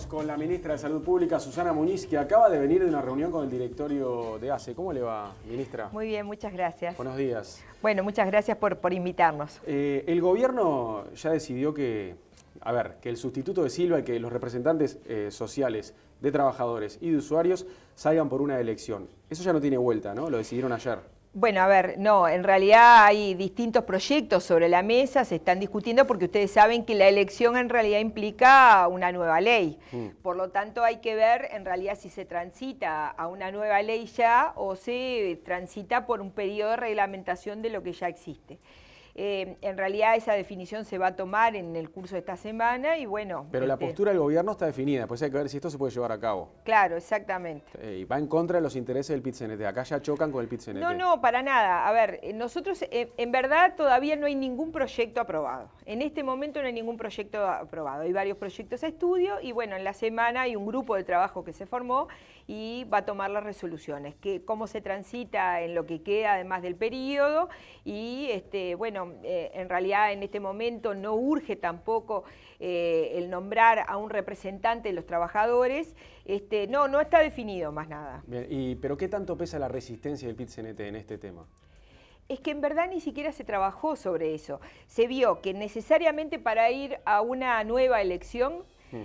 Estamos con la ministra de Salud Pública, Susana Muñiz, que acaba de venir de una reunión con el directorio de ACE. ¿Cómo le va, ministra? Muy bien, muchas gracias. Buenos días. Bueno, muchas gracias por invitarnos. El gobierno ya decidió que el sustituto de Silva y que los representantes sociales de trabajadores y de usuarios salgan por una elección. Eso ya no tiene vuelta, ¿no? Lo decidieron ayer. Bueno, no, en realidad hay distintos proyectos sobre la mesa, se están discutiendo porque ustedes saben que la elección en realidad implica una nueva ley. Por lo tanto, hay que ver en realidad si se transita a una nueva ley ya o se transita por un periodo de reglamentación de lo que ya existe. En realidad esa definición se va a tomar en el curso de esta semana y bueno... Pero la postura del gobierno está definida, pues hay que ver si esto se puede llevar a cabo. Claro, exactamente. Y va en contra de los intereses del PIT-CNT. Acá ya chocan con el PIT-CNT. No, para nada. A ver, nosotros en verdad todavía no hay ningún proyecto aprobado. En este momento no hay ningún proyecto aprobado. Hay varios proyectos a estudio y bueno, en la semana hay un grupo de trabajo que se formó y va a tomar las resoluciones. Cómo se transita en lo que queda además del periodo y en realidad en este momento no urge tampoco el nombrar a un representante de los trabajadores. No está definido más nada. Bien, pero ¿qué tanto pesa la resistencia del PIT-CNT en este tema? Es que en verdad ni siquiera se trabajó sobre eso. Se vio que necesariamente para ir a una nueva elección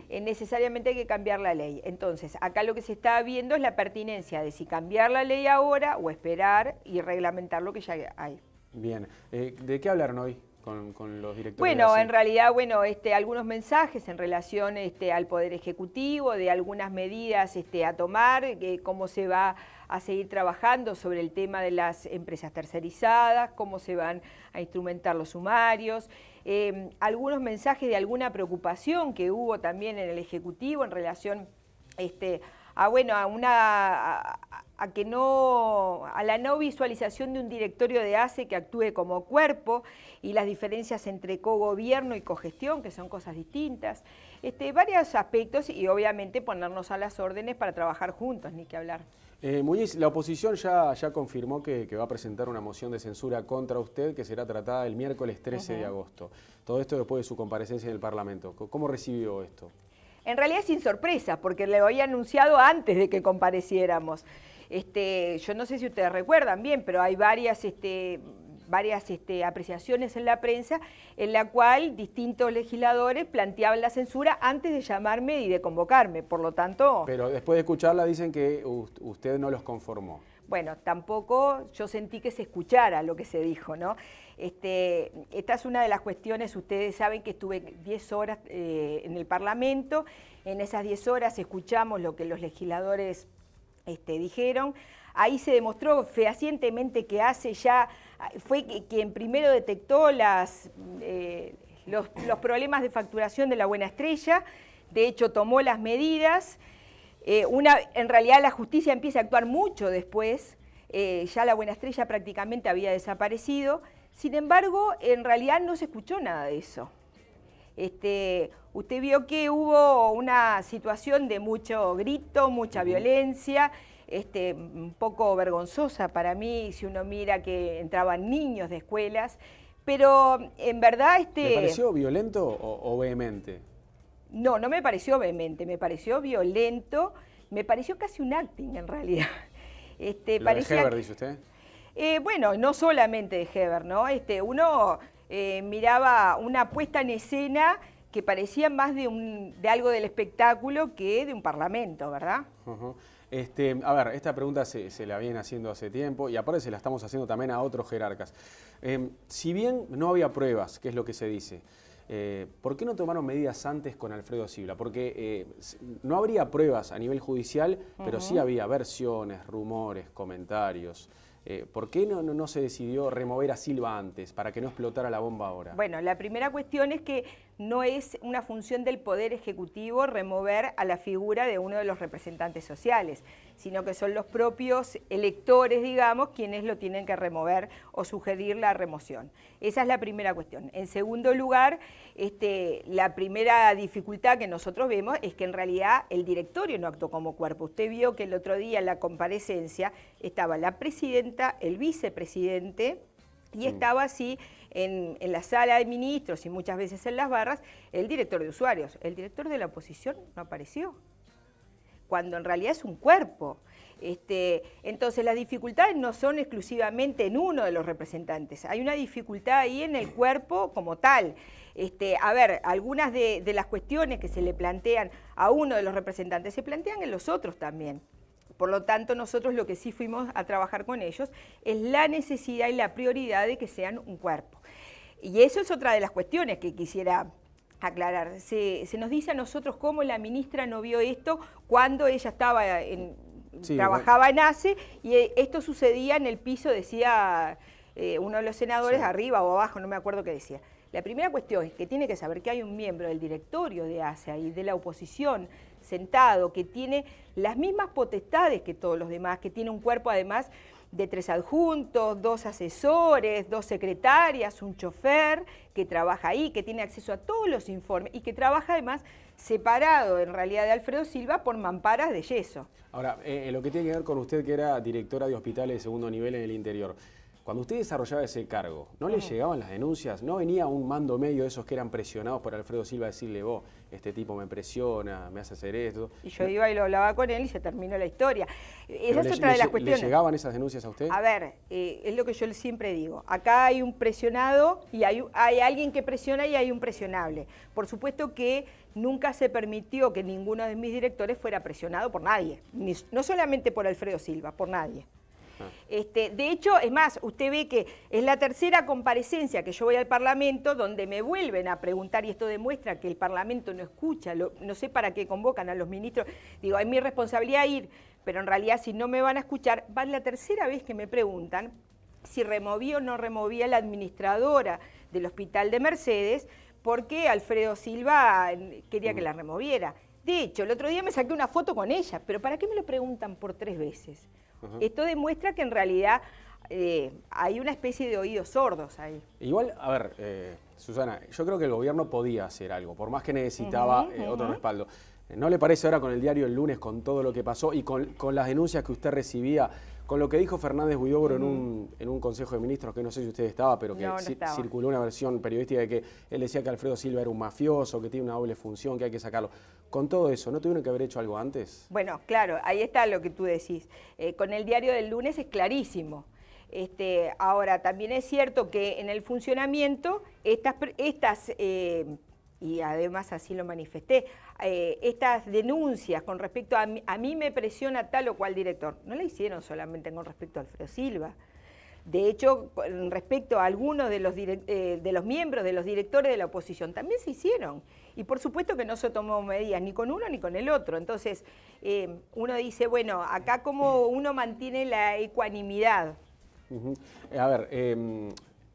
necesariamente hay que cambiar la ley. Entonces, acá lo que se está viendo es la pertinencia de si cambiar la ley ahora o esperar y reglamentar lo que ya hay. Bien, ¿de qué hablaron hoy con los directores? Bueno, en realidad, algunos mensajes en relación al Poder Ejecutivo, de algunas medidas a tomar, cómo se va a seguir trabajando sobre el tema de las empresas tercerizadas, cómo se van a instrumentar los sumarios, algunos mensajes de alguna preocupación que hubo también en el Ejecutivo en relación a la no visualización de un directorio de ACE que actúe como cuerpo y las diferencias entre cogobierno y cogestión, que son cosas distintas, varios aspectos y obviamente ponernos a las órdenes para trabajar juntos, ni que hablar. Muñiz, la oposición ya confirmó que va a presentar una moción de censura contra usted que será tratada el miércoles 13 de agosto. Todo esto después de su comparecencia en el Parlamento. ¿Cómo recibió esto? En realidad sin sorpresa, porque lo había anunciado antes de que compareciéramos. Yo no sé si ustedes recuerdan bien, pero hay varias apreciaciones en la prensa en la cual distintos legisladores planteaban la censura antes de llamarme y de convocarme, por lo tanto... Pero después de escucharla dicen que usted no los conformó. Bueno, tampoco yo sentí que se escuchara lo que se dijo, ¿no? Esta es una de las cuestiones, ustedes saben que estuve 10 horas en el Parlamento, en esas 10 horas escuchamos lo que los legisladores dijeron, ahí se demostró fehacientemente que ACE ya fue quien primero detectó los problemas de facturación de la Buena Estrella, de hecho tomó las medidas. En realidad la justicia empieza a actuar mucho después, ya la Buena Estrella prácticamente había desaparecido, sin embargo, en realidad no se escuchó nada de eso. Usted vio que hubo una situación de mucho grito, mucha violencia, un poco vergonzosa para mí, si uno mira que entraban niños de escuelas, pero en verdad... ¿Le pareció violento o vehemente? No me pareció vehemente, me pareció violento, me pareció casi un acting en realidad. ¿Lo de Heber, dice usted? Bueno, no solamente de Heber, ¿no? Uno miraba una puesta en escena que parecía más de algo del espectáculo que de un parlamento, ¿verdad? Esta pregunta se la viene haciendo hace tiempo y aparte se la estamos haciendo también a otros jerarcas. Si bien no había pruebas, que es lo que se dice, ¿por qué no tomaron medidas antes con Alfredo Silva? Porque no habría pruebas a nivel judicial, pero sí había versiones, rumores, comentarios. ¿Por qué no se decidió remover a Silva antes, para que no explotara la bomba ahora? Bueno, la primera cuestión es que no es una función del Poder Ejecutivo remover a la figura de uno de los representantes sociales, sino que son los propios electores, digamos, quienes lo tienen que remover o sugerir la remoción. Esa es la primera cuestión. En segundo lugar, la primera dificultad que nosotros vemos es que en realidad el directorio no actuó como cuerpo. Usted vio que el otro día en la comparecencia estaba la presidenta, el vicepresidente Y estaba así en la sala de ministros y muchas veces en las barras el director de usuarios. El director de la oposición no apareció, cuando en realidad es un cuerpo. Entonces las dificultades no son exclusivamente en uno de los representantes, hay una dificultad ahí en el cuerpo como tal. A ver, algunas de las cuestiones que se le plantean a uno de los representantes se plantean en los otros también. Por lo tanto, nosotros lo que sí fuimos a trabajar con ellos es la necesidad y la prioridad de que sean un cuerpo. Y eso es otra de las cuestiones que quisiera aclarar. Se nos dice a nosotros cómo la ministra no vio esto cuando ella estaba trabajaba en ACE, y esto sucedía en el piso, decía uno de los senadores, arriba o abajo, no me acuerdo qué decía. La primera cuestión es que tiene que saber que hay un miembro del directorio de ACE y de la oposición sentado, que tiene las mismas potestades que todos los demás, que tiene un cuerpo además de 3 adjuntos, 2 asesores, 2 secretarias, un chofer que trabaja ahí, que tiene acceso a todos los informes y que trabaja además separado en realidad de Alfredo Silva por mamparas de yeso. Ahora, lo que tiene que ver con usted, que era directora de hospitales de segundo nivel en el interior, cuando usted desarrollaba ese cargo, ¿no le llegaban las denuncias? ¿No venía un mando medio de esos que eran presionados por Alfredo Silva a decirle, vos, este tipo me presiona, me hace hacer esto? Y yo iba y lo hablaba con él y se terminó la historia. Esa es otra de las cuestiones. ¿Le llegaban esas denuncias a usted? A ver, es lo que yo siempre digo. Acá hay un presionado y hay alguien que presiona y hay un presionable. Por supuesto que nunca se permitió que ninguno de mis directores fuera presionado por nadie. No solamente por Alfredo Silva, por nadie. De hecho, es más, usted ve que es la tercera comparecencia que yo voy al Parlamento donde me vuelven a preguntar, y esto demuestra que el Parlamento no escucha, no sé para qué convocan a los ministros. Digo, es mi responsabilidad ir, pero en realidad si no me van a escuchar, va la tercera vez que me preguntan si removía o no removía la administradora del Hospital de Mercedes porque Alfredo Silva quería que la removiera. De hecho, el otro día me saqué una foto con ella, pero ¿para qué me lo preguntan por 3 veces? Esto demuestra que en realidad hay una especie de oídos sordos ahí. Igual, a ver, Susana, yo creo que el gobierno podía hacer algo, por más que necesitaba otro respaldo. ¿No le parece ahora con el diario el lunes, con todo lo que pasó y con las denuncias que usted recibía, con lo que dijo Fernández Huidobro en un Consejo de Ministros, que no sé si usted estaba, pero que circuló una versión periodística de que él decía que Alfredo Silva era un mafioso, que tiene una doble función, que hay que sacarlo? Con todo eso, ¿no tuvieron que haber hecho algo antes? Bueno, claro, ahí está lo que tú decís. Con el diario del lunes es clarísimo. Ahora, también es cierto que en el funcionamiento y además así lo manifesté, estas denuncias con respecto a mí me presiona tal o cual director, no la hicieron solamente con respecto a Alfredo Silva. De hecho, con respecto a algunos de los miembros, de los directores de la oposición, también se hicieron. Y por supuesto que no se tomó medidas ni con uno ni con el otro. Entonces, uno dice, bueno, acá cómo uno mantiene la ecuanimidad. A ver,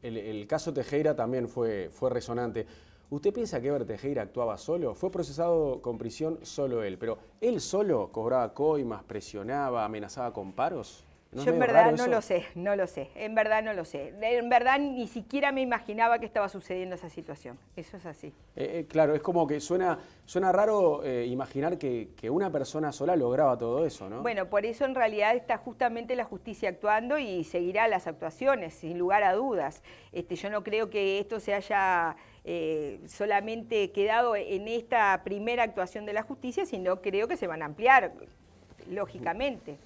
el caso Tejera también fue resonante. ¿Usted piensa que Eber Tejera actuaba solo? Fue procesado con prisión solo él, pero ¿él solo cobraba coimas, presionaba, amenazaba con paros? Yo en verdad no lo sé, en verdad no lo sé. En verdad ni siquiera me imaginaba que estaba sucediendo esa situación, eso es así. Claro, es como que suena raro imaginar que una persona sola lograba todo eso, ¿no? Bueno, por eso en realidad está justamente la justicia actuando y seguirá las actuaciones, sin lugar a dudas. Yo no creo que esto se haya solamente quedado en esta primera actuación de la justicia, sino creo que se van a ampliar, lógicamente.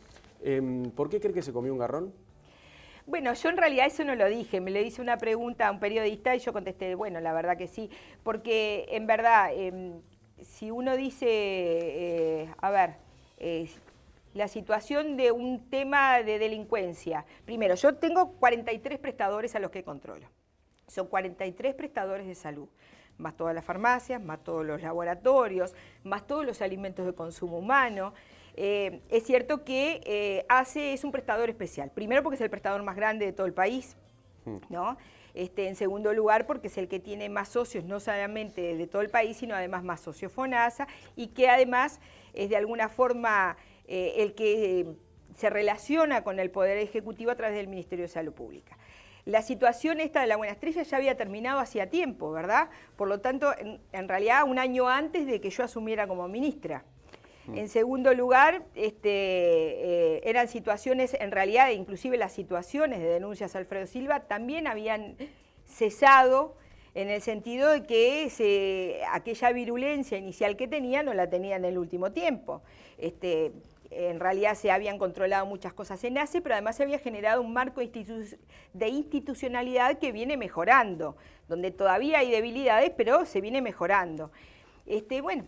¿Por qué cree que se comió un garrón? Bueno, yo en realidad eso no lo dije, me le hice una pregunta a un periodista y yo contesté, bueno, la verdad que sí, porque en verdad, si uno dice, la situación de un tema de delincuencia, primero, yo tengo 43 prestadores a los que controlo, son 43 prestadores de salud, más todas las farmacias, más todos los laboratorios, más todos los alimentos de consumo humano. Es cierto que ACE es un prestador especial. Primero porque es el prestador más grande de todo el país, ¿no? En segundo lugar porque es el que tiene más socios, no solamente de todo el país, sino además más socios FONASA, y que además es de alguna forma el que se relaciona con el Poder Ejecutivo a través del Ministerio de Salud Pública. La situación esta de la Buena Estrella ya había terminado hacía tiempo, ¿verdad? Por lo tanto, en realidad un año antes de que yo asumiera como ministra. En segundo lugar, eran situaciones, en realidad, inclusive las situaciones de denuncias a Alfredo Silva también habían cesado en el sentido de que aquella virulencia inicial que tenía no la tenía en el último tiempo. En realidad se habían controlado muchas cosas en ACE, pero además se había generado un marco de institucionalidad que viene mejorando, donde todavía hay debilidades, pero se viene mejorando. Bueno,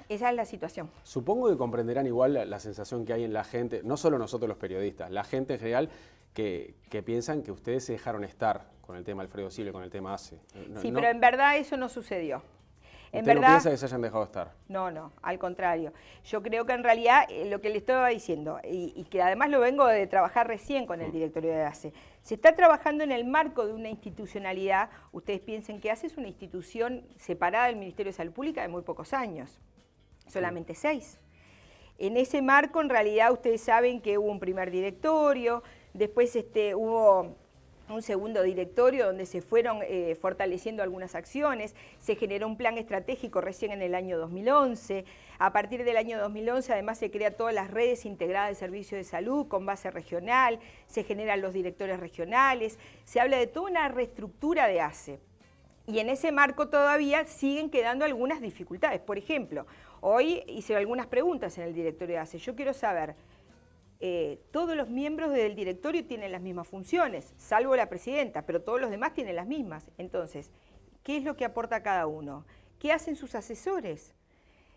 esa es la situación. Supongo que comprenderán igual la sensación que hay en la gente, no solo nosotros los periodistas, la gente en general que piensan que ustedes se dejaron estar con el tema Alfredo Silva y con el tema ACE. Sí, pero en verdad eso no sucedió. ¿Usted no piensa que se hayan dejado estar? No, no, al contrario. Yo creo que en realidad lo que le estaba diciendo, y que además lo vengo de trabajar recién con el directorio de ACE, se está trabajando en el marco de una institucionalidad. Ustedes piensen que ACE es una institución separada del Ministerio de Salud Pública de muy pocos años, solamente 6. En ese marco, en realidad, ustedes saben que hubo un primer directorio, después hubo un segundo directorio donde se fueron fortaleciendo algunas acciones, se generó un plan estratégico recién en el año 2011, a partir del año 2011 además se crean todas las redes integradas de servicios de salud con base regional, se generan los directores regionales, se habla de toda una reestructura de ACE. Y en ese marco todavía siguen quedando algunas dificultades. Por ejemplo, hoy hice algunas preguntas en el directorio de ACE. Yo quiero saber, todos los miembros del directorio tienen las mismas funciones, salvo la presidenta, pero todos los demás tienen las mismas. Entonces, ¿qué es lo que aporta cada uno? ¿Qué hacen sus asesores?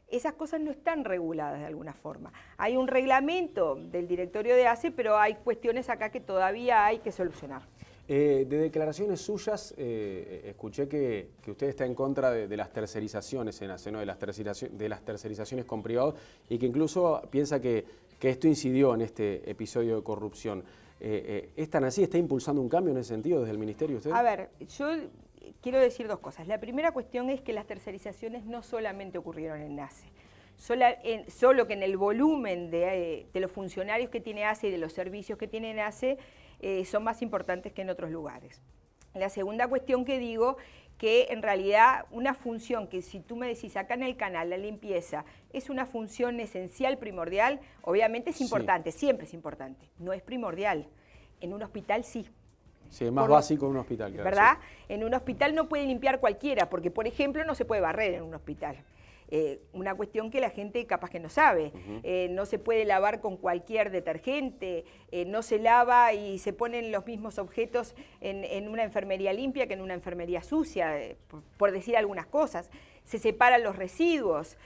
Esas cosas no están reguladas de alguna forma. Hay un reglamento del directorio de ACE, pero hay cuestiones acá que todavía hay que solucionar. De declaraciones suyas, escuché que usted está en contra de las tercerizaciones en ACE, ¿no? de las tercerizaciones con privados, y que incluso piensa que esto incidió en este episodio de corrupción. ¿Es tan así? ¿Está impulsando un cambio en ese sentido desde el Ministerio usted? A ver, yo quiero decir dos cosas. La primera cuestión es que las tercerizaciones no solamente ocurrieron en ACE, solo que en el volumen de los funcionarios que tiene ACE y de los servicios que tiene ACE son más importantes que en otros lugares. La segunda cuestión que digo, que en realidad una función que si tú me decís acá en el canal, la limpieza, es una función esencial, primordial, obviamente es importante, siempre es importante, no es primordial. En un hospital sí. Sí, es más básico en un hospital. Claro, ¿verdad? Sí. En un hospital no puede limpiar cualquiera, porque por ejemplo no se puede barrer en un hospital. Una cuestión que la gente capaz que no sabe. No se puede lavar con cualquier detergente, no se lava y se ponen los mismos objetos en una enfermería limpia que en una enfermería sucia, por decir algunas cosas. Se separan los residuos.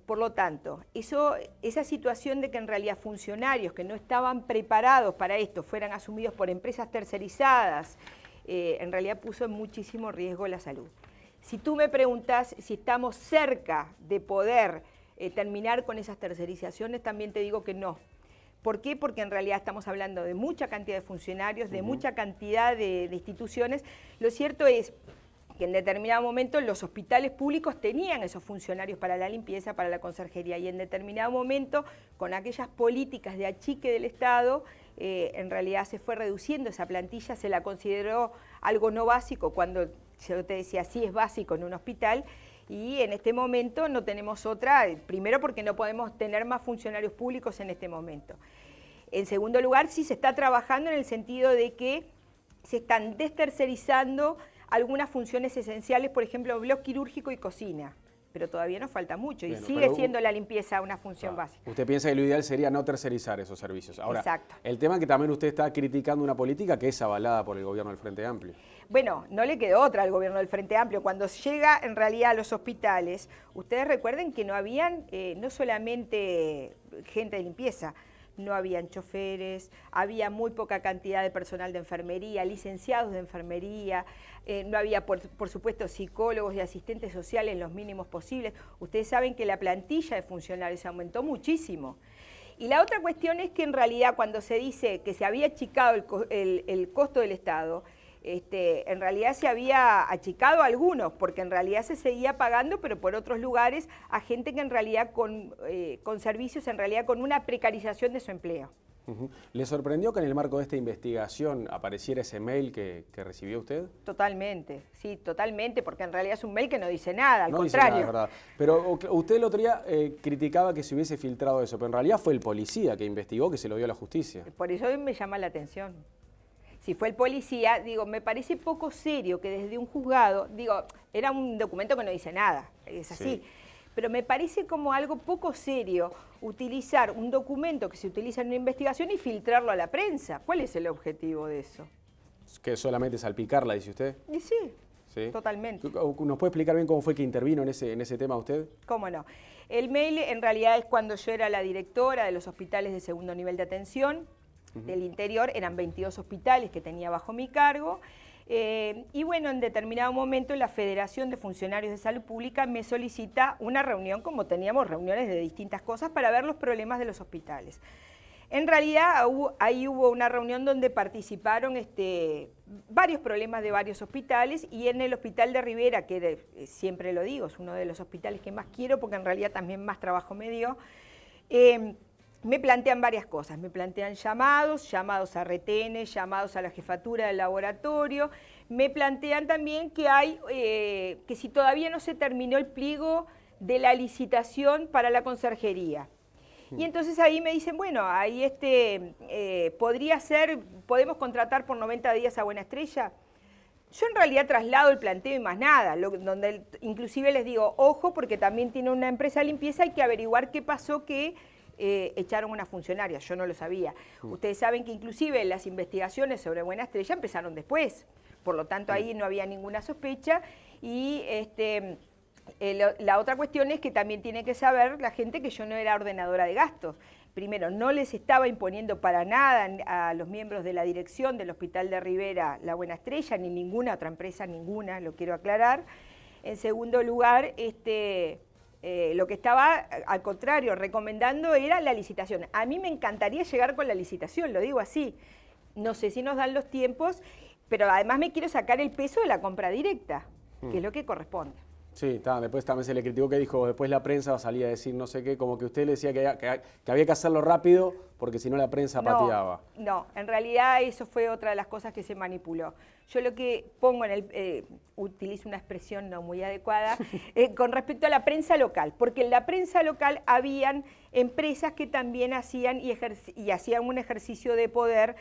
Por lo tanto, esa situación de que en realidad funcionarios que no estaban preparados para esto fueran asumidos por empresas tercerizadas, en realidad puso en muchísimo riesgo la salud. Si tú me preguntas si estamos cerca de poder terminar con esas tercerizaciones, también te digo que no. ¿Por qué? Porque en realidad estamos hablando de mucha cantidad de funcionarios, de mucha cantidad de instituciones. Lo cierto es que en determinado momento los hospitales públicos tenían esos funcionarios para la limpieza, para la conserjería, y en determinado momento, con aquellas políticas de achique del Estado, en realidad se fue reduciendo esa plantilla, se la consideró algo no básico, cuando yo te decía, sí es básico en un hospital, y en este momento no tenemos otra, primero porque no podemos tener más funcionarios públicos en este momento. En segundo lugar, sí se está trabajando en el sentido de que se están destercerizando algunas funciones esenciales, por ejemplo, bloque quirúrgico y cocina, pero todavía nos falta mucho, y sigue siendo la limpieza una función básica. Usted piensa que lo ideal sería no tercerizar esos servicios. Ahora, exacto. El tema es que también usted está criticando una política que es avalada por el gobierno del Frente Amplio. Bueno, no le quedó otra al gobierno del Frente Amplio. Cuando llega en realidad a los hospitales, ustedes recuerden que no habían no solamente gente de limpieza, no habían choferes, había muy poca cantidad de personal de enfermería, licenciados de enfermería, no había, por supuesto, psicólogos y asistentes sociales los mínimos posibles. Ustedes saben que la plantilla de funcionarios aumentó muchísimo. Y la otra cuestión es que en realidad cuando se dice que se había achicado el costo del Estado, en realidad se había achicado a algunos, porque en realidad se seguía pagando, pero por otros lugares, a gente que en realidad con servicios, en realidad con una precarización de su empleo. ¿Le sorprendió que en el marco de esta investigación apareciera ese mail que recibió usted? Totalmente, sí, totalmente, porque en realidad es un mail que no dice nada, al no contrario. Dice nada, ¿verdad? Pero usted el otro día criticaba que se hubiese filtrado eso, pero en realidad fue el policía que investigó, que se lo dio a la justicia. Por eso me llama la atención. Si fue el policía, digo, me parece poco serio que desde un juzgado, digo, era un documento que no dice nada, es así. Sí. Pero me parece como algo poco serio utilizar un documento que se utiliza en una investigación y filtrarlo a la prensa. ¿Cuál es el objetivo de eso? Que solamente salpicarla, dice usted. Y sí, totalmente. ¿Nos puede explicar bien cómo fue que intervino en ese tema usted? Cómo no. El mail en realidad es cuando yo era la directora de los hospitales de segundo nivel de atención del interior, eran 22 hospitales que tenía bajo mi cargo. Y bueno, en determinado momento la Federación de Funcionarios de Salud Pública me solicita una reunión, como teníamos reuniones de distintas cosas, para ver los problemas de los hospitales. En realidad ahí hubo una reunión donde participaron varios problemas de varios hospitales, y en el hospital de Rivera, que siempre lo digo, es uno de los hospitales que más quiero porque en realidad también más trabajo me dio, me plantean varias cosas, me plantean llamados a retenes, llamados a la jefatura del laboratorio, me plantean también que que si todavía no se terminó el pliego de la licitación para la conserjería. Y entonces ahí me dicen, bueno, ahí podría ser, podemos contratar por 90 días a Buena Estrella. Yo en realidad traslado el planteo y más nada, donde inclusive les digo, ojo, porque también tiene una empresa de limpieza, hay que averiguar qué pasó que echaron una funcionaria, yo no lo sabía. Ustedes saben que inclusive las investigaciones sobre Buena Estrella empezaron después, por lo tanto ahí no había ninguna sospecha, y la otra cuestión es que también tiene que saber la gente que yo no era ordenadora de gastos. Primero, no les estaba imponiendo para nada a los miembros de la dirección del Hospital de Rivera la Buena Estrella, ni ninguna otra empresa, ninguna, lo quiero aclarar. En segundo lugar, lo que estaba, al contrario, recomendando era la licitación. A mí me encantaría llegar con la licitación, lo digo así. No sé si nos dan los tiempos, pero además me quiero sacar el peso de la compra directa, que es lo que corresponde. Sí, después también se le criticó que dijo, después la prensa salía a decir no sé qué, como que usted le decía que había que hacerlo rápido porque si no la prensa pateaba. No, en realidad eso fue otra de las cosas que se manipuló. Yo lo que pongo utilizo una expresión no muy adecuada, con respecto a la prensa local, porque en la prensa local habían empresas que también hacían y hacían un ejercicio de poder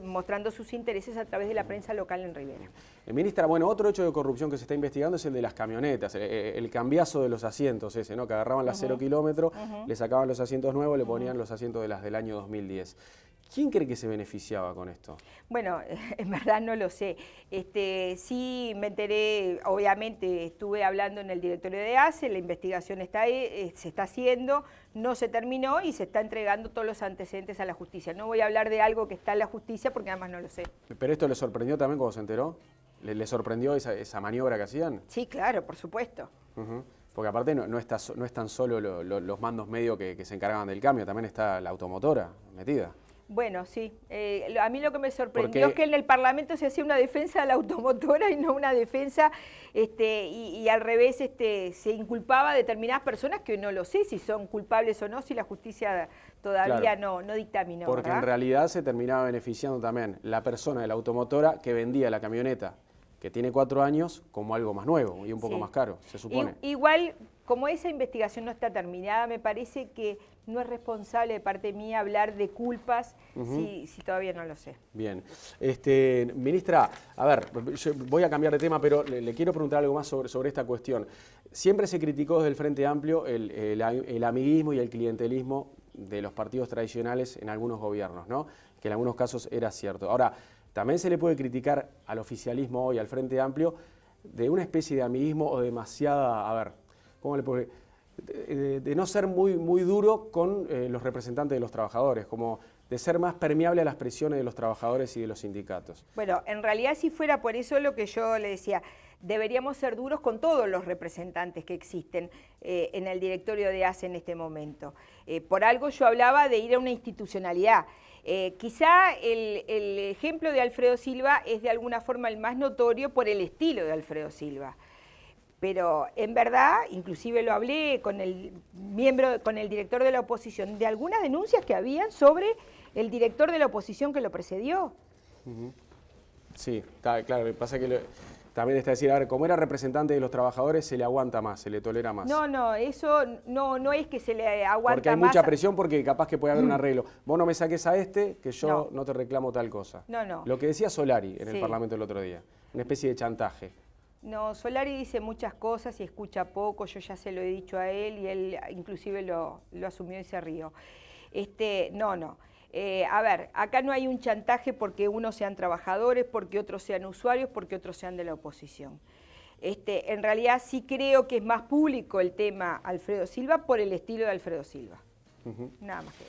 mostrando sus intereses a través de la prensa local en Rivera. Ministra, bueno, otro hecho de corrupción que se está investigando es el de las camionetas, el cambiazo de los asientos ese, ¿no? Que agarraban las 0 kilómetros, le sacaban los asientos nuevos, le ponían los asientos de las del año 2010. ¿Quién cree que se beneficiaba con esto? Bueno, en verdad no lo sé. Sí me enteré, obviamente estuve hablando en el directorio de ACE, la investigación está ahí, se está haciendo, no se terminó y se está entregando todos los antecedentes a la justicia. No voy a hablar de algo que está en la justicia porque además no lo sé. ¿Pero esto le sorprendió también cuando se enteró? ¿Le sorprendió esa maniobra que hacían? Sí, claro, por supuesto. Porque aparte no es tan solo los mandos medios que se encargaban del cambio, también está la automotora metida. Bueno, sí. A mí lo que me sorprendió es que en el Parlamento se hacía una defensa de la automotora y no una defensa, y al revés se inculpaba a determinadas personas que no lo sé si son culpables o no, si la justicia todavía no dictaminó. Porque en realidad se terminaba beneficiando también la persona de la automotora que vendía la camioneta que tiene 4 años como algo más nuevo y un poco más caro, se supone. Igual, como esa investigación no está terminada, me parece que no es responsable de parte mía hablar de culpas si todavía no lo sé. Bien. Ministra, a ver, yo voy a cambiar de tema, pero le quiero preguntar algo más sobre esta cuestión. Siempre se criticó desde el Frente Amplio el amiguismo y el clientelismo de los partidos tradicionales en algunos gobiernos, ¿no? Que en algunos casos era cierto. Ahora, también se le puede criticar al oficialismo hoy, al Frente Amplio, de una especie de amiguismo o demasiada, a ver, ¿cómo le puedo decir? De no ser muy duro con los representantes de los trabajadores, como de ser más permeable a las presiones de los trabajadores y de los sindicatos. Bueno, en realidad si fuera por eso lo que yo le decía, deberíamos ser duros con todos los representantes que existen en el directorio de ACE en este momento. Por algo yo hablaba de ir a una institucionalidad. Quizá el ejemplo de Alfredo Silva es de alguna forma el más notorio por el estilo de Alfredo Silva. Pero en verdad, inclusive lo hablé con el director de la oposición, de algunas denuncias que habían sobre el director de la oposición que lo precedió. Sí, claro, lo que pasa es que también está decir, a ver, como era representante de los trabajadores, se le aguanta más, se le tolera más. No, eso no es que se le aguanta más. Porque hay mucha presión porque capaz que puede haber un arreglo. Vos no me saques a este, que yo no te reclamo tal cosa. No. Lo que decía Solari en el Parlamento el otro día, una especie de chantaje. No, Solari dice muchas cosas y escucha poco, yo ya se lo he dicho a él y él inclusive lo asumió y se rió. No. A ver, acá no hay un chantaje porque unos sean trabajadores, porque otros sean usuarios, porque otros sean de la oposición. En realidad sí creo que es más público el tema Alfredo Silva por el estilo de Alfredo Silva. Nada más que